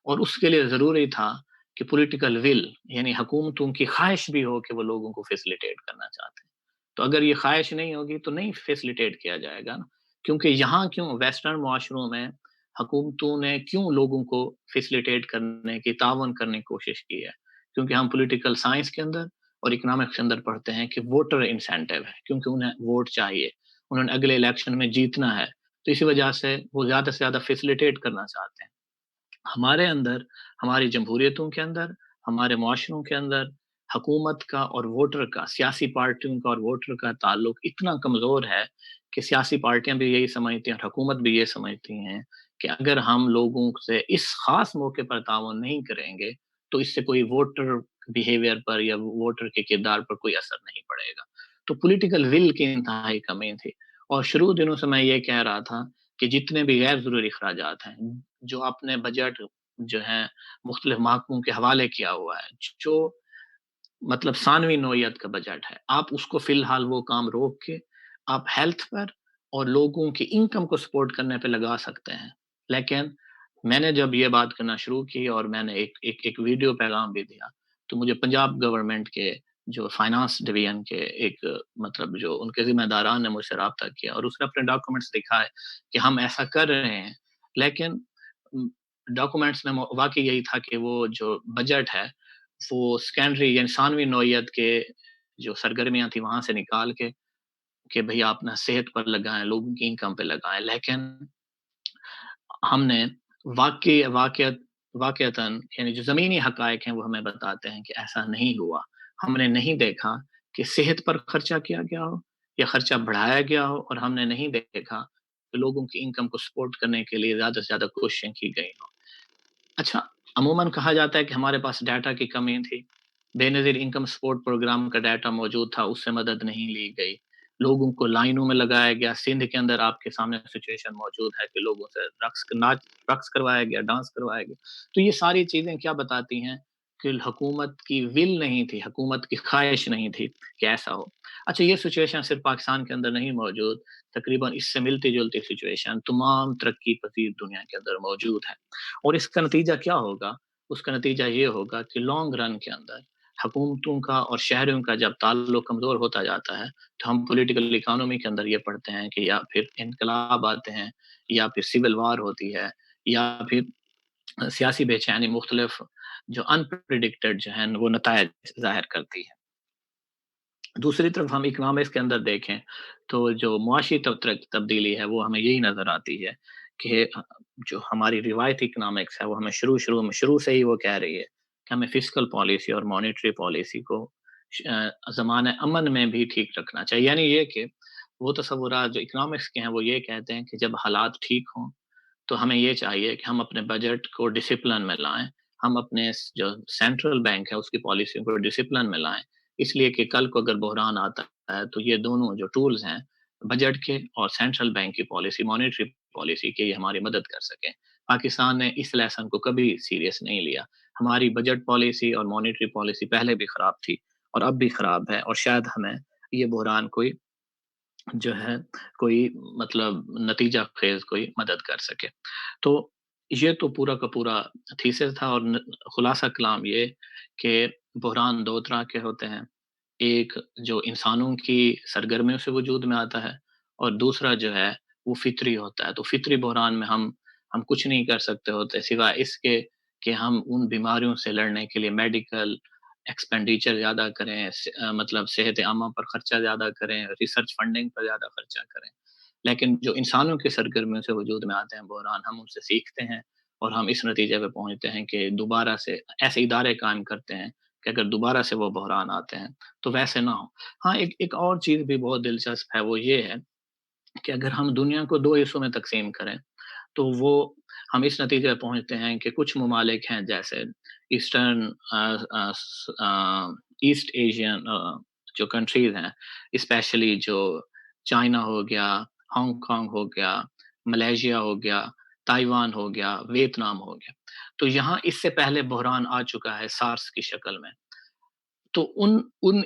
اور اس کے لیے ضروری تھا کہ پولیٹیکل ول یعنی حکومتوں کی خواہش بھی ہو کہ وہ لوگوں کو فیسیلیٹیٹ کرنا چاہتے ہیں۔ تو اگر یہ خواہش نہیں ہوگی تو نہیں فیسیلیٹیٹ کیا جائے گا نا، کیونکہ یہاں کیوں ویسٹرن معاشروں میں حکومتوں نے کیوں لوگوں کو فیسیلیٹیٹ کرنے کی تعاون کرنے کی کوشش کی ہے، کیونکہ ہم پولیٹیکل سائنس کے اندر اور اکنامکس کے اندر پڑھتے ہیں کہ ووٹر انسینٹیو ہے، کیونکہ انہیں ووٹ چاہیے، انہوں نے اگلے الیکشن میں جیتنا ہے، تو اسی وجہ سے وہ زیادہ سے زیادہ فیسیلیٹیٹ کرنا چاہتے ہیں۔ ہمارے اندر، ہماری جمہوریتوں کے اندر، ہمارے معاشروں کے اندر حکومت کا اور ووٹر کا، سیاسی پارٹیوں کا اور ووٹر کا تعلق اتنا کمزور ہے کہ سیاسی پارٹیاں بھی یہی سمجھتی ہیں اور حکومت بھی یہ سمجھتی ہیں کہ اگر ہم لوگوں سے اس خاص موقع پر تعاون نہیں کریں گے تو اس سے کوئی ووٹر بیہیویئر پر یا ووٹر کے کردار پر کوئی اثر نہیں پڑے گا۔ تو پولیٹیکل ول کی انتہائی کمی تھی، اور شروع دنوں سے میں یہ کہہ رہا تھا کہ جتنے بھی غیر ضروری اخراجات ہیں، جو اپنے بجٹ جو ہیں مختلف محکموں کے حوالے کیا ہوا ہے، جو مطلب ثانوی نوعیت کا بجٹ ہے، آپ اس کو فی الحال وہ کام روک کے آپ ہیلتھ پر اور لوگوں کی انکم کو سپورٹ کرنے پہ لگا سکتے ہیں۔ لیکن میں نے جب یہ بات کرنا شروع کی اور میں نے ایک ویڈیو پیغام بھی دیا، تو مجھے پنجاب گورنمنٹ کے جو فائنانس ڈویژن کے ایک مطلب جو ان کے ذمہ داران نے مجھ سے رابطہ کیا اور اس نے اپنے ڈاکومنٹس دکھائے کہ ہم ایسا کر رہے ہیں، لیکن ڈاکومنٹس میں واقعی یہی تھا کہ وہ جو بجٹ ہے وہ سیکنڈری یعنی ثانوی نوعیت کے جو سرگرمیاں تھیں وہاں سے نکال کے کہ بھئی آپ نا صحت پر لگائیں، لوگوں کی انکم پہ لگائیں، لیکن ہم نے واقعتاً یعنی جو زمینی حقائق ہیں وہ ہمیں بتاتے ہیں کہ ایسا نہیں ہوا۔ ہم نے نہیں دیکھا کہ صحت پر خرچہ کیا گیا ہو یا خرچہ بڑھایا گیا ہو، اور ہم نے نہیں دیکھا کہ لوگوں کی انکم کو سپورٹ کرنے کے لیے زیادہ سے زیادہ کوششیں کی گئی ہوں۔ اچھا، عموماً کہا جاتا ہے کہ ہمارے پاس ڈیٹا کی کمی تھی، بے نظیر انکم سپورٹ پروگرام کا ڈیٹا موجود تھا، اس سے مدد نہیں لی گئی، لوگوں کو لائنوں میں لگایا گیا۔ سندھ کے اندر آپ کے سامنے سچویشن موجود ہے کہ لوگوں سے رقص کروایا گیا، ڈانس کروایا گیا۔ تو یہ ساری چیزیں کیا بتاتی ہیں کہ حکومت کی ول نہیں تھی، حکومت کی خواہش نہیں تھی کہ ایسا ہو۔ اچھا، یہ سچویشن صرف پاکستان کے اندر نہیں موجود، تقریباً اس سے ملتی جلتی سچویشن تمام ترقی پذیر دنیا کے اندر موجود ہے، اور اس کا نتیجہ کیا ہوگا؟ اس کا نتیجہ یہ ہوگا کہ لانگ رن کے اندر حکومتوں کا اور شہریوں کا جب تعلق کمزور ہوتا جاتا ہے تو ہم پولیٹیکل اکانومی کے اندر یہ پڑھتے ہیں کہ یا پھر انقلاب آتے ہیں، یا پھر سول وار ہوتی ہے، یا پھر سیاسی بے چینی مختلف جو انپریڈکٹڈ جو ہیں وہ نتائج ظاہر کرتی ہے۔ دوسری طرف ہم اکنامکس کے اندر دیکھیں تو جو معاشی تبدیلی ہے وہ ہمیں یہی نظر آتی ہے کہ جو ہماری روایتی اکنامکس ہے وہ ہمیں شروع سے ہی وہ کہہ رہی ہے کہ ہمیں فسکل پالیسی اور مانیٹری پالیسی کو زمان امن میں بھی ٹھیک رکھنا چاہیے، یعنی یہ کہ وہ تصورات جو اکنامکس کے ہیں وہ یہ کہتے ہیں کہ جب حالات ٹھیک ہوں تو ہمیں یہ چاہیے کہ ہم اپنے بجٹ کو ڈسپلن میں لائیں، ہم اپنے جو سینٹرل بینک ہے اس کی پالیسی کو ڈسپلن میں لائیں، اس لیے کہ کل کو اگر بحران آتا ہے تو یہ دونوں جو ٹولز ہیں بجٹ کے اور سینٹرل بینک کی پالیسی، مانیٹری پالیسی کے، یہ ہماری مدد کر سکیں۔ پاکستان نے اس لیسن کو کبھی سیریس نہیں لیا، ہماری بجٹ پالیسی اور مانیٹری پالیسی پہلے بھی خراب تھی اور اب بھی خراب ہے، اور شاید ہمیں یہ بحران کوئی جو ہے کوئی مطلب نتیجہ خیز کوئی مدد کر سکے۔ تو یہ تو پورا کا پورا تھیسس تھا، اور خلاصہ کلام یہ کہ بحران دو طرح کے ہوتے ہیں، ایک جو انسانوں کی سرگرمیوں سے وجود میں آتا ہے، اور دوسرا جو ہے وہ فطری ہوتا ہے۔ تو فطری بحران میں ہم کچھ نہیں کر سکتے ہوتے سوائے اس کے کہ ہم ان بیماریوں سے لڑنے کے لیے میڈیکل ایکسپینڈیچر زیادہ کریں، مطلب صحت عامہ پر خرچہ زیادہ کریں، ریسرچ فنڈنگ پر زیادہ خرچہ کریں۔ لیکن جو انسانوں کی سرگرمیوں سے وجود میں آتے ہیں بحران، ہم ان سے سیکھتے ہیں اور ہم اس نتیجے پہ پہنچتے ہیں کہ دوبارہ سے ایسے ادارے قائم کرتے ہیں کہ اگر دوبارہ سے وہ بحران آتے ہیں تو ویسے نہ ہو۔ ہاں، ایک اور چیز بھی بہت دلچسپ ہے، وہ یہ ہے کہ اگر ہم دنیا کو 2 حصوں میں تقسیم کریں تو وہ ہم اس نتیجے پہ پہنچتے ہیں کہ کچھ ممالک ہیں جیسے ایسٹرن ایسٹ ایشین جو کنٹریز ہیں، اسپیشلی جو چائنا ہو گیا، ہانگ کانگ ہو گیا، ملیشیا ہو گیا، تائیوان ہو گیا، ویتنام ہو گیا، تو یہاں اس سے پہلے بحران آ چکا ہے سارس کی شکل میں۔ تو ان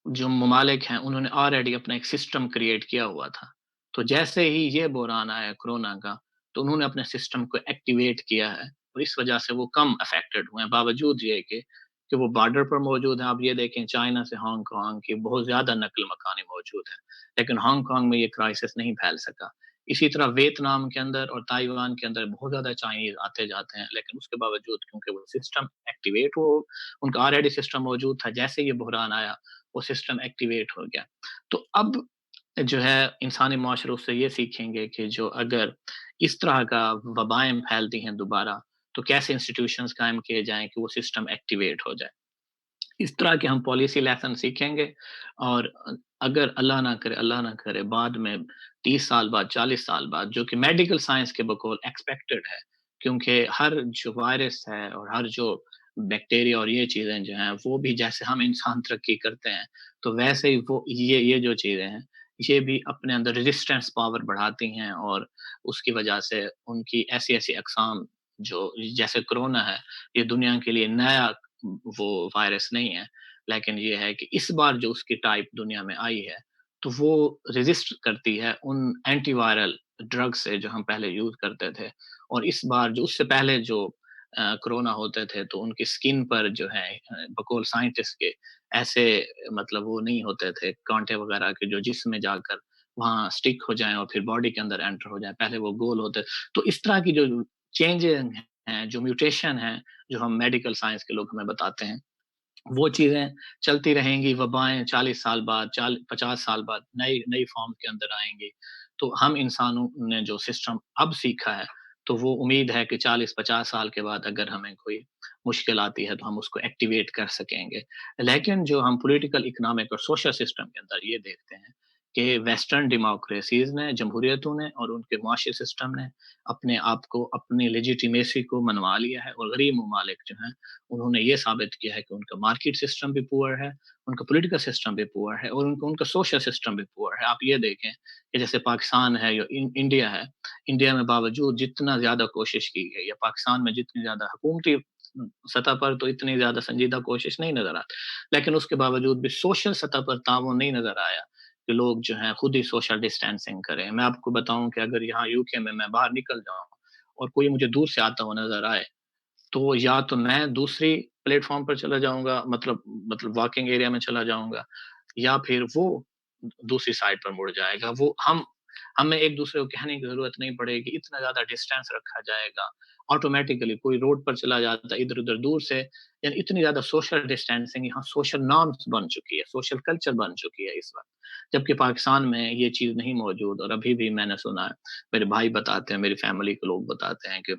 جو ممالک ہیں انہوں نے آلریڈی اپنا ایک سسٹم کریٹ کیا ہوا تھا، تو جیسے ہی یہ بحران آیا کرونا کا تو انہوں نے اپنے سسٹم کو ایکٹیویٹ کیا ہے، اور اس وجہ سے وہ کم افیکٹڈ ہوئے ہیں، باوجود یہ کہ وہ بارڈر پر موجود ہیں۔ آپ یہ دیکھیں چائنا سے ہانگ کانگ کی بہت زیادہ نقل مکانی موجود ہے، لیکن ہانگ کانگ میں یہ کرائسس نہیں پھیل سکا۔ اسی طرح ویتنام کے اندر اور تائیوان کے اندر بہت زیادہ چائنیز آتے جاتے ہیں، لیکن اس کے باوجود کیونکہ وہ سسٹم ایکٹیویٹ ہو، ان کا آلریڈی سسٹم موجود تھا، جیسے یہ بحران آیا وہ سسٹم ایکٹیویٹ ہو گیا۔ تو اب جو ہے انسانی معاشرے اس سے یہ سیکھیں گے کہ جو اگر اس طرح کا وبائیں پھیلتی ہیں دوبارہ تو کیسے انسٹیٹیوشنز قائم کیے جائیں کہ وہ سسٹم ایکٹیویٹ ہو جائے۔ اس طرح کے ہم پالیسی لیسن سیکھیں گے، اور اگر اللہ نہ کرے بعد میں 30 سال بعد، 40 سال بعد، جو کہ میڈیکل سائنس کے بقول ایکسپیکٹڈ ہے، کیونکہ ہر جو وائرس ہے اور ہر جو بیکٹیریا اور یہ چیزیں جو ہیں وہ بھی جیسے ہم انسان ترقی کرتے ہیں تو ویسے ہی وہ یہ جو چیزیں ہیں یہ بھی اپنے اندر ریزسٹنس پاور بڑھاتی ہیں، اور اس کی وجہ سے ان کی ایسی ایسی اقسام جو جیسے کرونا ہے، یہ دنیا کے لیے نیا وہ وائرس نہیں ہے، لیکن یہ ہے کہ اس بار جو اس کی ٹائپ دنیا میں آئی ہے تو وہ ریزسٹ کرتی ہے ان اینٹی وائرل ڈرگ سے جو ہم پہلے یوز کرتے تھے، اور اس بار جو اس سے پہلے جو کرونا ہوتے تھے تو ان کی سکن پر جو ہے بقول سائنٹسٹ کے ایسے مطلب وہ نہیں ہوتے تھے کانٹے وغیرہ کے جو جسم میں جا کر وہاں سٹک ہو جائیں اور پھر باڈی کے اندر انٹر ہو جائیں، پہلے وہ گول ہوتے، تو اس طرح کی جو چینجز ہیں، جو میوٹیشن ہیں، جو ہم میڈیکل سائنس کے لوگ ہمیں بتاتے ہیں، وہ چیزیں چلتی رہیں گی، وبائیں 40 سال بعد 50 سال بعد نئی نئی فارم کے اندر آئیں گی۔ تو ہم انسانوں نے جو سسٹم اب سیکھا ہے تو وہ امید ہے کہ 40 50 سال کے بعد اگر ہمیں کوئی مشکل آتی ہے تو ہم اس کو ایکٹیویٹ کر سکیں گے۔ لیکن جو ہم پولیٹیکل اکنامک اور سوشل سسٹم کے اندر یہ دیکھتے ہیں کہ ویسٹرن ڈیموکریسیز نے، جمہوریتوں نے اور ان کے معاشی سسٹم نے اپنے آپ کو، اپنی لیجیٹیمیسی کو منوا لیا ہے، اور غریب ممالک جو ہیں انہوں نے یہ ثابت کیا ہے کہ ان کا مارکیٹ سسٹم بھی پور ہے، ان کا پولیٹیکل سسٹم بھی پور ہے، اور ان کا سوشل سسٹم بھی پور ہے۔ آپ یہ دیکھیں کہ جیسے پاکستان ہے یا انڈیا ہے، انڈیا میں باوجود جتنا زیادہ کوشش کی گئی یا پاکستان میں جتنی زیادہ حکومتی سطح پر تو اتنی زیادہ سنجیدہ کوشش نہیں نظر آتی، لیکن اس کے باوجود بھی سوشل سطح پر تعاون نہیں نظر آیا کہ لوگ جو ہیں خود ہی سوشل ڈسٹینسنگ کریں۔ میں آپ کو بتاؤں کہ اگر یہاں یو کے میں باہر نکل جاؤں اور کوئی مجھے دور سے آتا ہوا نظر آئے تو یا تو میں دوسری پلیٹ فارم پر چلا جاؤں گا، مطلب واکنگ ایریا میں چلا جاؤں گا، یا پھر وہ دوسری سائڈ پر مڑ جائے گا۔ وہ ہمیں ایک دوسرے کو کہنے کی ضرورت نہیں پڑے گی، اتنا زیادہ ڈسٹینس رکھا جائے گا، آٹومیٹیکلی کوئی روڈ پر چلا جاتا ہے ادھر ادھر دور سے، یعنی اتنی زیادہ سوشل ڈسٹینسنگ یہاں سوشل نارمس بن چکی ہے، سوشل کلچر بن چکی ہے اس وقت، جبکہ پاکستان میں یہ چیز نہیں موجود۔ اور ابھی بھی میں نے سنا ہے، میرے بھائی بتاتے ہیں، میری فیملی کے لوگ بتاتے ہیں کہ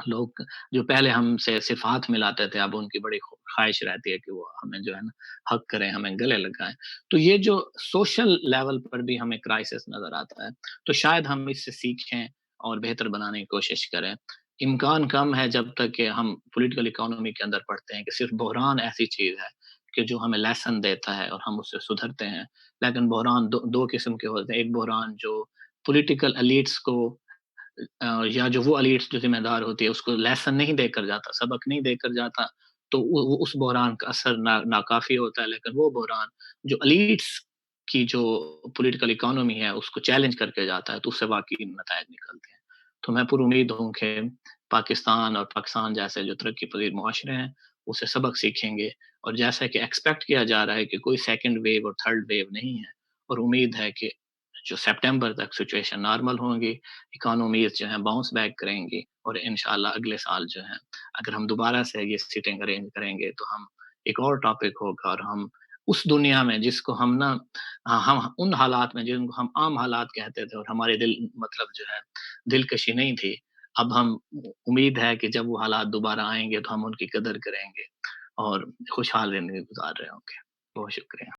لوگ جو پہلے ہم سے صرف ہاتھ ملاتے تھے اب ان کی بڑی خواہش رہتی ہے کہ وہ ہمیں جو ہے نا حق کریں، ہمیں گلے لگائیں۔ تو یہ جو سوشل لیول پر بھی ہمیں کرائسس نظر آتا ہے، تو شاید ہم اس سے سیکھیں اور بہتر بنانے کی کوشش کریں۔ امکان کم ہے جب تک کہ ہم پولیٹیکل اکانومی کے اندر پڑھتے ہیں کہ صرف بحران ایسی چیز ہے کہ جو ہمیں لیسن دیتا ہے اور ہم اس سے سدھرتے ہیں۔ لیکن بحران 2 قسم کے ہوتے ہیں، ایک بحران جو پولیٹیکل ایلیٹس کو یا جو وہ ایلیٹس جو ذمہ دار ہوتی ہے اس کو لیسن نہیں دے کر جاتا، سبق نہیں دے کر جاتا، تو وہ اس بحران کا اثر ناکافی ہوتا ہے۔ لیکن وہ بحران جو ایلیٹس کی جو پولیٹیکل اکانومی ہے اس کو چیلنج کر کے جاتا ہے تو اس سے واقعی نتائج نکلتے ہیں۔ تو میں پر امید ہوں کہ پاکستان جیسے جو ترقی پذیر معاشرے ہیں اس سے سبق سیکھیں گے، اور جیسا کہ ایکسپیکٹ کیا جا رہا ہے کہ کوئی سیکنڈ ویو اور تھرڈ ویو نہیں ہے، اور امید ہے کہ جو سپٹمبر تک سچویشن نارمل ہوں گی، اکانومیز جو ہیں باؤنس بیک کریں گی، اور انشاءاللہ اگلے سال جو ہے اگر ہم دوبارہ سے یہ سیٹنگ ارینج کریں گے تو ہم ایک اور ٹاپک ہوگا، اور ہم اس دنیا میں جس کو ہم نا ہم ان حالات میں جن کو ہم عام حالات کہتے تھے اور ہمارے دل مطلب جو ہے دلکشی نہیں تھی، اب ہم امید ہے کہ جب وہ حالات دوبارہ آئیں گے تو ہم ان کی قدر کریں گے اور خوشحال زندگی گزار رہے ہوں گے۔ بہت شکریہ۔